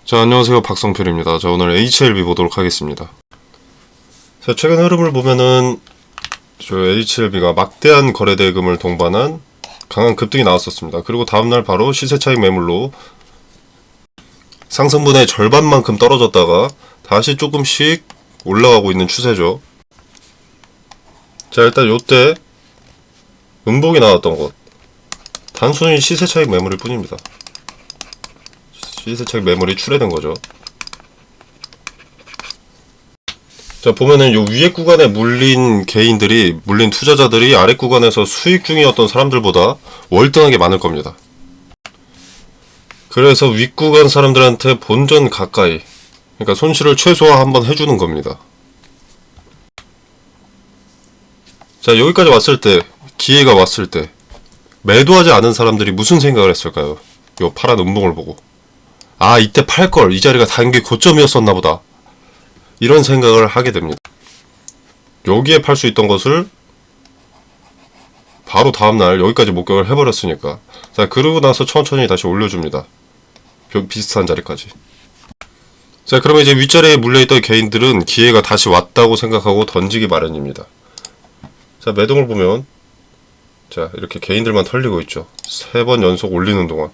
자, 안녕하세요. 박성필입니다. 자, 오늘 HLB 보도록 하겠습니다. 자, 최근 흐름을 보면은 저 HLB가 막대한 거래 대금을 동반한 강한 급등이 나왔었습니다. 그리고 다음날 바로 시세 차익 매물로 상승분의 절반만큼 떨어졌다가 다시 조금씩 올라가고 있는 추세죠. 자, 일단 요때 음봉이 나왔던 것, 단순히 시세 차익 매물일 뿐입니다. 시세 차익 매물이 출회된 거죠. 자, 보면은 요 위에 구간에 물린 투자자들이 아래 구간에서 수익 중이었던 사람들보다 월등하게 많을 겁니다. 그래서 윗구간 사람들한테 본전 가까이, 그러니까 손실을 최소화 한번 해주는 겁니다. 자, 여기까지 왔을 때, 기회가 왔을 때 매도하지 않은 사람들이 무슨 생각을 했을까요? 요 파란 음봉을 보고, 아, 이때 팔걸, 이 자리가 단기 고점이었었나 보다, 이런 생각을 하게 됩니다. 여기에 팔 수 있던 것을 바로 다음날 여기까지 목격을 해버렸으니까. 자, 그러고 나서 천천히 다시 올려줍니다. 비슷한 자리까지. 자, 그러면 이제 윗자리에 물려있던 개인들은 기회가 다시 왔다고 생각하고 던지기 마련입니다. 자, 매동을 보면, 자, 이렇게 개인들만 털리고 있죠. 3번 연속 올리는 동안.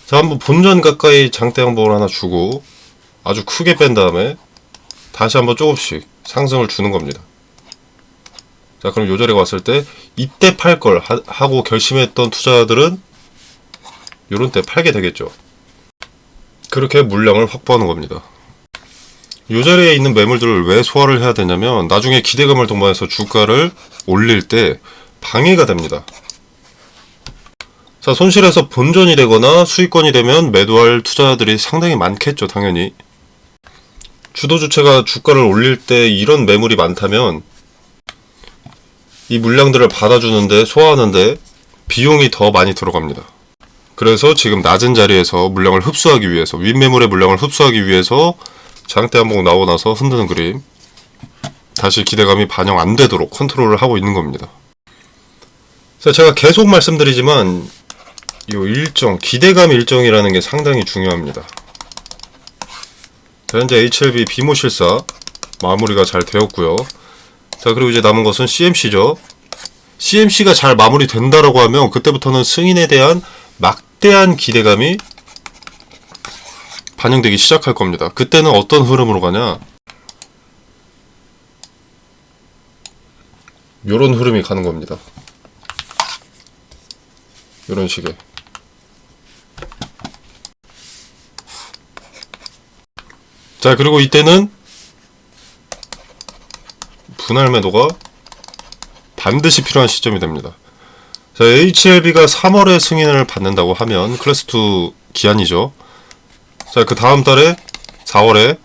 자, 한번 본전 가까이 장대 양봉을 하나 주고 아주 크게 뺀 다음에 다시 한번 조금씩 상승을 주는 겁니다. 자, 그럼 요 자리가 왔을 때 이때 팔걸 하고 결심했던 투자들은 요런 때 팔게 되겠죠. 그렇게 물량을 확보하는 겁니다. 요 자리에 있는 매물들을 왜 소화를 해야 되냐면, 나중에 기대감을 동반해서 주가를 올릴 때 방해가 됩니다. 자, 손실해서 본전이 되거나 수익권이 되면 매도할 투자자들이 상당히 많겠죠, 당연히. 주도 주체가 주가를 올릴 때 이런 매물이 많다면 이 물량들을 받아주는데, 소화하는데 비용이 더 많이 들어갑니다. 그래서 지금 낮은 자리에서 물량을 흡수하기 위해서, 윗매물의 물량을 흡수하기 위해서 장대 한봉 나오고 나서 흔드는 그림, 다시 기대감이 반영 안 되도록 컨트롤을 하고 있는 겁니다. 자, 제가 계속 말씀드리지만 요 일정, 기대감 일정이라는 게 상당히 중요합니다. 자, 현재 HLB 비모실사 마무리가 잘 되었고요. 자, 그리고 이제 남은 것은 CMC죠. CMC가 잘 마무리 된다라고 하면 그때부터는 승인에 대한 막대한 기대감이 반영되기 시작할 겁니다. 그때는 어떤 흐름으로 가냐? 요런 흐름이 가는 겁니다. 요런 식의. 자, 그리고 이때는 분할 매도가 반드시 필요한 시점이 됩니다. 자, HLB가 3월에 승인을 받는다고 하면 클래스2 기한이죠. 자, 그 다음 달에 4월에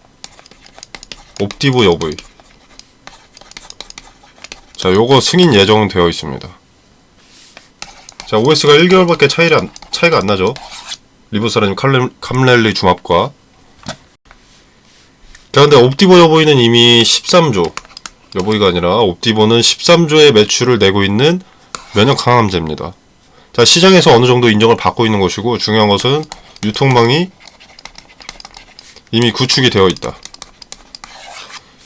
옵티보 여부이. 자, 요거 승인 예정되어 있습니다. 자, OS가 1개월밖에 차이가 안 나죠. 리버사라님 캄렐리 중합과. 자, 근데 옵티보 여보이는 이미 13조, 여보이가 아니라 옵티보는 13조의 매출을 내고 있는 면역 항암제입니다. 자, 시장에서 어느 정도 인정을 받고 있는 것이고, 중요한 것은 유통망이 이미 구축이 되어 있다.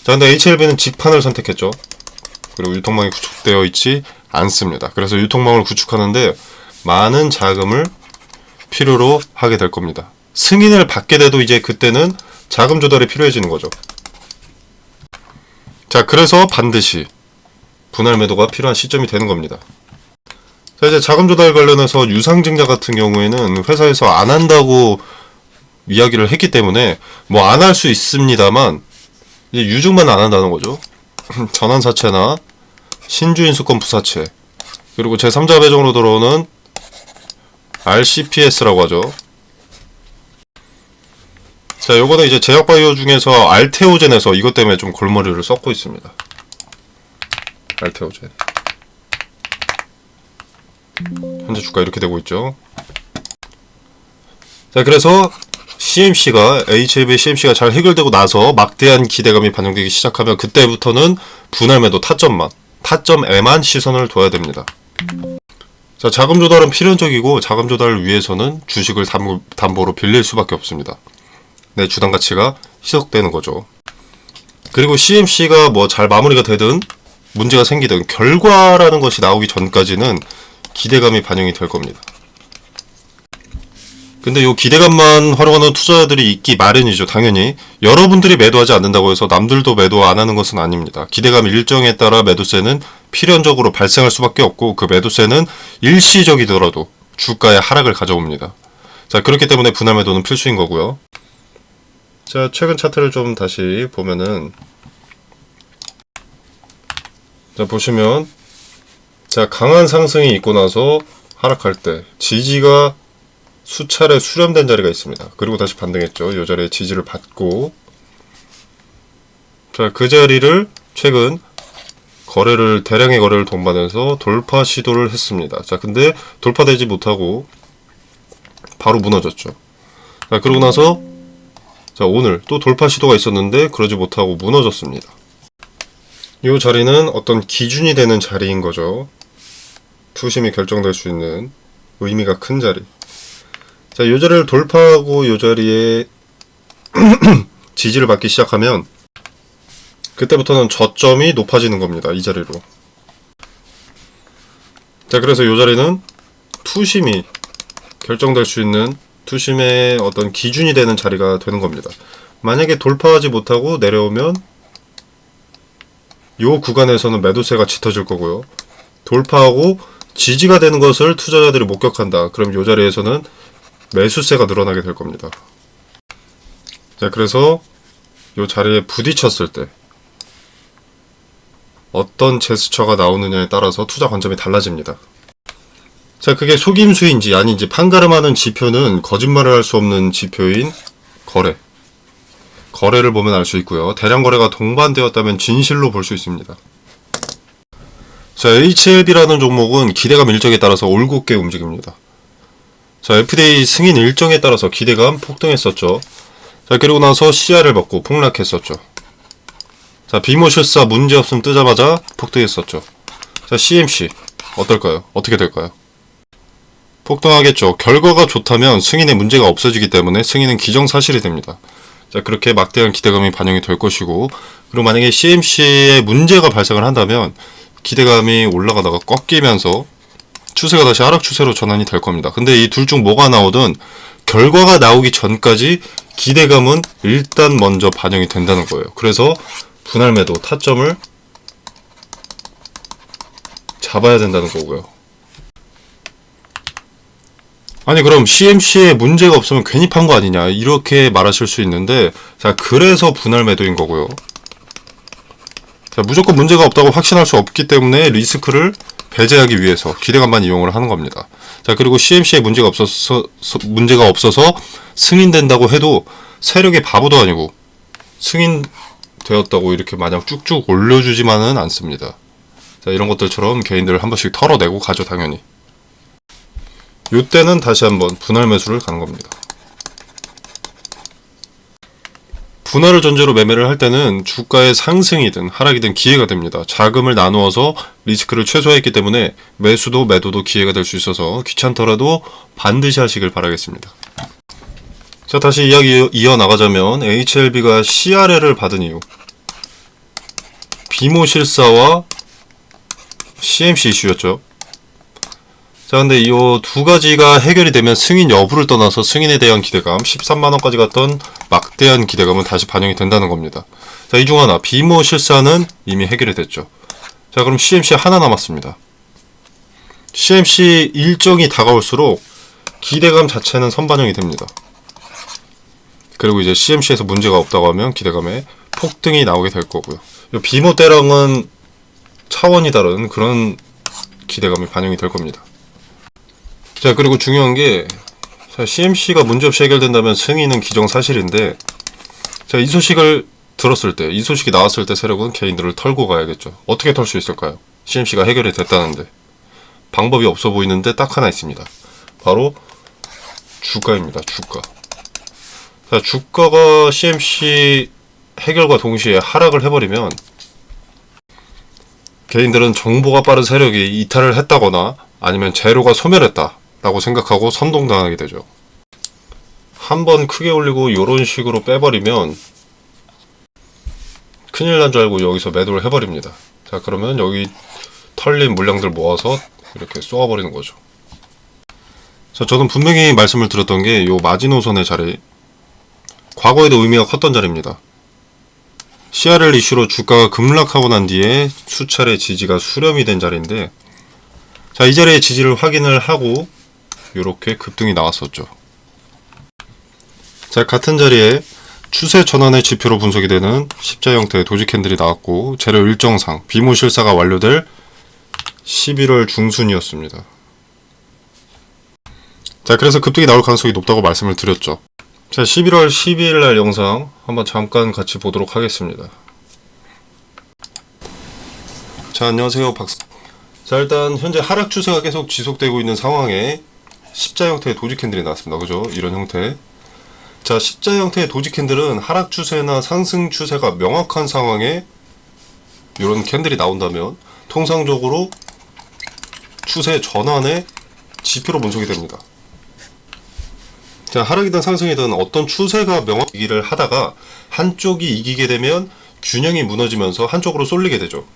자, 근데 HLB는 직판을 선택했죠. 그리고 유통망이 구축되어 있지 않습니다. 그래서 유통망을 구축하는데 많은 자금을 필요로 하게 될 겁니다. 승인을 받게 돼도 이제 그때는 자금 조달이 필요해지는 거죠. 자, 그래서 반드시 분할 매도가 필요한 시점이 되는 겁니다. 자, 이제 자금 조달 관련해서 유상증자 같은 경우에는 회사에서 안 한다고 이야기를 했기 때문에 뭐 안 할 수 있습니다만, 이제 유증만 안 한다는 거죠. 전환사채나 신주인수권 부사채, 그리고 제3자 배정으로 들어오는 RCPS라고 하죠. 자, 요거는 이제 제약바이오 중에서 알테오젠에서 이것 때문에 좀 골머리를 썩고 있습니다. 알테오젠. 현재 주가 이렇게 되고 있죠. 자, 그래서 HLB CMC가 잘 해결되고 나서 막대한 기대감이 반영되기 시작하면 그때부터는 분할 매도 타점에만 시선을 둬야 됩니다. 자, 자금 조달은 필연적이고 자금 조달을 위해서는 주식을 담보로 빌릴 수밖에 없습니다. 내 주당 가치가 희석되는 거죠. 그리고 CMC가 뭐 잘 마무리가 되든 문제가 생기든 결과라는 것이 나오기 전까지는 기대감이 반영이 될 겁니다. 근데 이 기대감만 활용하는 투자자들이 있기 마련이죠. 당연히 여러분들이 매도하지 않는다고 해서 남들도 매도 안 하는 것은 아닙니다. 기대감 일정에 따라 매도세는 필연적으로 발생할 수밖에 없고, 그 매도세는 일시적이더라도 주가의 하락을 가져옵니다. 자, 그렇기 때문에 분할 매도는 필수인 거고요. 자, 최근 차트를 좀 다시 보면은, 자, 보시면, 자, 강한 상승이 있고 나서 하락할 때 지지가 수차례 수렴된 자리가 있습니다. 그리고 다시 반등했죠. 이 자리에 지지를 받고, 자, 그 자리를 최근 대량의 거래를 동반해서 돌파 시도를 했습니다. 자, 근데 돌파되지 못하고 바로 무너졌죠. 자, 그러고 나서 자, 오늘 또 돌파 시도가 있었는데 그러지 못하고 무너졌습니다. 이 자리는 어떤 기준이 되는 자리인 거죠. 투심이 결정될 수 있는 의미가 큰 자리. 자, 이 자리를 돌파하고 이 자리에 지지를 받기 시작하면 그때부터는 저점이 높아지는 겁니다. 이 자리로. 자, 그래서 이 자리는 투심이 결정될 수 있는 투심의 어떤 기준이 되는 자리가 되는 겁니다. 만약에 돌파하지 못하고 내려오면 이 구간에서는 매도세가 짙어질 거고요. 돌파하고 지지가 되는 것을 투자자들이 목격한다. 그럼 이 자리에서는 매수세가 늘어나게 될 겁니다. 자, 그래서 이 자리에 부딪혔을 때 어떤 제스처가 나오느냐에 따라서 투자 관점이 달라집니다. 자, 그게 속임수인지 아닌지 판가름하는 지표는 거짓말을 할 수 없는 지표인 거래를 보면 알 수 있고요. 대량 거래가 동반되었다면 진실로 볼 수 있습니다. 자, HLB라는 종목은 기대감 일정에 따라서 올곧게 움직입니다. 자, FDA 승인 일정에 따라서 기대감 폭등했었죠. 자, 그리고 나서 CR을 받고 폭락했었죠. 자, 비모실사 문제없음 뜨자마자 폭등했었죠. 자, CMC 어떨까요? 어떻게 될까요? 폭등하겠죠. 결과가 좋다면 승인에 문제가 없어지기 때문에 승인은 기정사실이 됩니다. 자, 그렇게 막대한 기대감이 반영이 될 것이고, 그리고 만약에 CMC에 문제가 발생을 한다면 기대감이 올라가다가 꺾이면서 추세가 다시 하락 추세로 전환이 될 겁니다. 근데 이 둘 중 뭐가 나오든 결과가 나오기 전까지 기대감은 일단 먼저 반영이 된다는 거예요. 그래서 분할 매도 타점을 잡아야 된다는 거고요. 아니, 그럼 CMC에 문제가 없으면 괜히 판 거 아니냐, 이렇게 말하실 수 있는데, 자, 그래서 분할 매도인 거고요. 자, 무조건 문제가 없다고 확신할 수 없기 때문에 리스크를 배제하기 위해서 기대감만 이용을 하는 겁니다. 자, 그리고 CMC에 문제가 없어서 승인된다고 해도 세력이 바보도 아니고 승인되었다고 이렇게 마냥 쭉쭉 올려주지만은 않습니다. 자, 이런 것들처럼 개인들 한 번씩 털어내고 가죠, 당연히. 요때는 다시 한번 분할 매수를 가는 겁니다. 분할을 전제로 매매를 할 때는 주가의 상승이든 하락이든 기회가 됩니다. 자금을 나누어서 리스크를 최소화했기 때문에 매수도 매도도 기회가 될 수 있어서 귀찮더라도 반드시 하시길 바라겠습니다. 자, 다시 이야기 이어나가자면 HLB가 CRL을 받은 이유, 비모실사와 CMC 이슈였죠. 자, 근데 이 두 가지가 해결이 되면 승인 여부를 떠나서 승인에 대한 기대감, 13만원까지 갔던 막대한 기대감은 다시 반영이 된다는 겁니다. 자, 이 중 하나, 비모실사는 이미 해결이 됐죠. 자, 그럼 CMC 하나 남았습니다. CMC 일정이 다가올수록 기대감 자체는 선반영이 됩니다. 그리고 이제 CMC에서 문제가 없다고 하면 기대감에 폭등이 나오게 될 거고요. 비모 때랑은 차원이 다른 그런 기대감이 반영이 될 겁니다. 자, 그리고 중요한 게, 자, CMC가 문제없이 해결된다면 승인은 기정사실인데, 자, 이 소식을 들었을 때, 이 소식이 나왔을 때 세력은 개인들을 털고 가야겠죠. 어떻게 털 수 있을까요? CMC가 해결이 됐다는데. 방법이 없어 보이는데 딱 하나 있습니다. 바로 주가입니다. 주가. 자, 주가가 CMC 해결과 동시에 하락을 해버리면 개인들은 정보가 빠른 세력이 이탈을 했다거나 아니면 재료가 소멸했다 라고 생각하고 선동당하게 되죠. 한번 크게 올리고 이런 식으로 빼버리면 큰일 난 줄 알고 여기서 매도를 해버립니다. 자, 그러면 여기 털린 물량들 모아서 이렇게 쏘아버리는 거죠. 자, 저는 분명히 말씀을 드렸던 게 이 마지노선의 자리, 과거에도 의미가 컸던 자리입니다. CRL 이슈로 주가가 급락하고 난 뒤에 수차례 지지가 수렴이 된 자리인데, 자, 이 자리의 지지를 확인을 하고 이렇게 급등이 나왔었죠. 자, 같은 자리에 추세 전환의 지표로 분석이 되는 십자 형태의 도지 캔들이 나왔고, 재료 일정상 비모 실사가 완료될 11월 중순이었습니다. 자, 그래서 급등이 나올 가능성이 높다고 말씀을 드렸죠. 자, 11월 12일 날 영상 한번 잠깐 같이 보도록 하겠습니다. 자, 안녕하세요. 자, 일단 현재 하락 추세가 계속 지속되고 있는 상황에 십자 형태의 도지 캔들이 나왔습니다. 그죠? 이런 형태. 자, 십자 형태의 도지 캔들은 하락 추세나 상승 추세가 명확한 상황에 이런 캔들이 나온다면 통상적으로 추세 전환의 지표로 분석이 됩니다. 자, 하락이든 상승이든 어떤 추세가 명확히기를 하다가 한쪽이 이기게 되면 균형이 무너지면서 한쪽으로 쏠리게 되죠.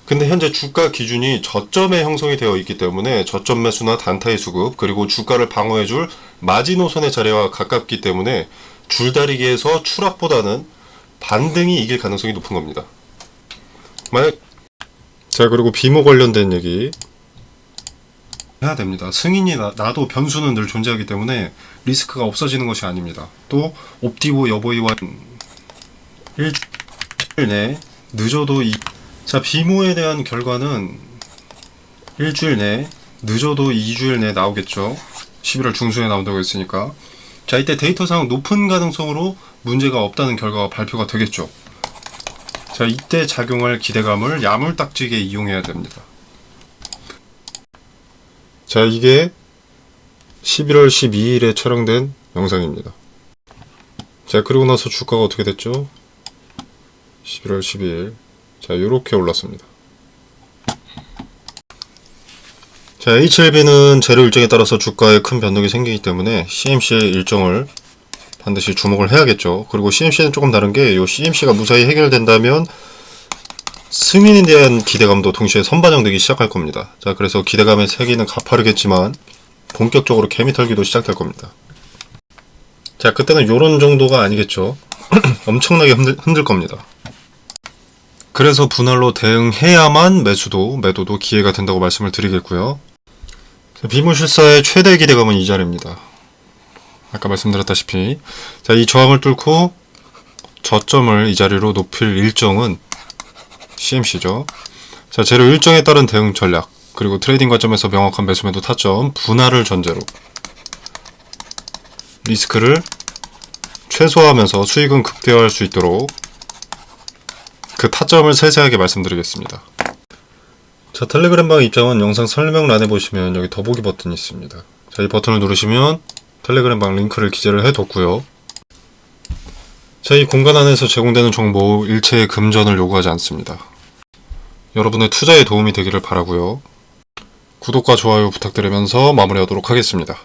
근데 현재 주가 기준이 저점에 형성이 되어 있기 때문에 저점 매수나 단타의 수급, 그리고 주가를 방어해줄 마지노선의 자리와 가깝기 때문에 줄다리기에서 추락보다는 반등이 이길 가능성이 높은 겁니다. 자, 그리고 비모 관련된 얘기 해야 됩니다. 승인이 나도 변수는 늘 존재하기 때문에 리스크가 없어지는 것이 아닙니다. 또 옵티보 여보이와 일주일 내 늦어도 자, 비모에 대한 결과는 일주일 내 늦어도 2주일 내에 나오겠죠. 11월 중순에 나온다고 했으니까. 자, 이때 데이터상 높은 가능성으로 문제가 없다는 결과가 발표가 되겠죠. 자, 이때 작용할 기대감을 야물딱지게 이용해야 됩니다. 자, 이게 11월 12일에 촬영된 영상입니다. 자, 그리고 나서 주가가 어떻게 됐죠? 11월 12일. 자, 요렇게 올랐습니다. 자, HLB는 재료 일정에 따라서 주가에 큰 변동이 생기기 때문에 CMC의 일정을 반드시 주목을 해야겠죠. 그리고 CMC는 조금 다른 게, 요 CMC가 무사히 해결된다면 승인에 대한 기대감도 동시에 선반영되기 시작할 겁니다. 자, 그래서 기대감의 세기는 가파르겠지만 본격적으로 개미털기도 시작될 겁니다. 자, 그때는 요런 정도가 아니겠죠. 엄청나게 흔들 겁니다. 그래서 분할로 대응해야만 매도도 기회가 된다고 말씀을 드리겠고요. 비무실사의 최대 기대감은 이 자리입니다. 아까 말씀드렸다시피, 자, 이 저항을 뚫고 저점을 이 자리로 높일 일정은 CMC죠. 자, 재료 일정에 따른 대응 전략, 그리고 트레이딩 관점에서 명확한 매수매도 타점, 분할을 전제로 리스크를 최소화하면서 수익은 극대화할 수 있도록 그 타점을 세세하게 말씀드리겠습니다. 자, 텔레그램방 입장은 영상 설명란에 보시면 여기 더보기 버튼이 있습니다. 자, 이 버튼을 누르시면 텔레그램방 링크를 기재를 해뒀고요. 자, 이 공간 안에서 제공되는 정보 일체의 금전을 요구하지 않습니다. 여러분의 투자에 도움이 되기를 바라고요. 구독과 좋아요 부탁드리면서 마무리하도록 하겠습니다.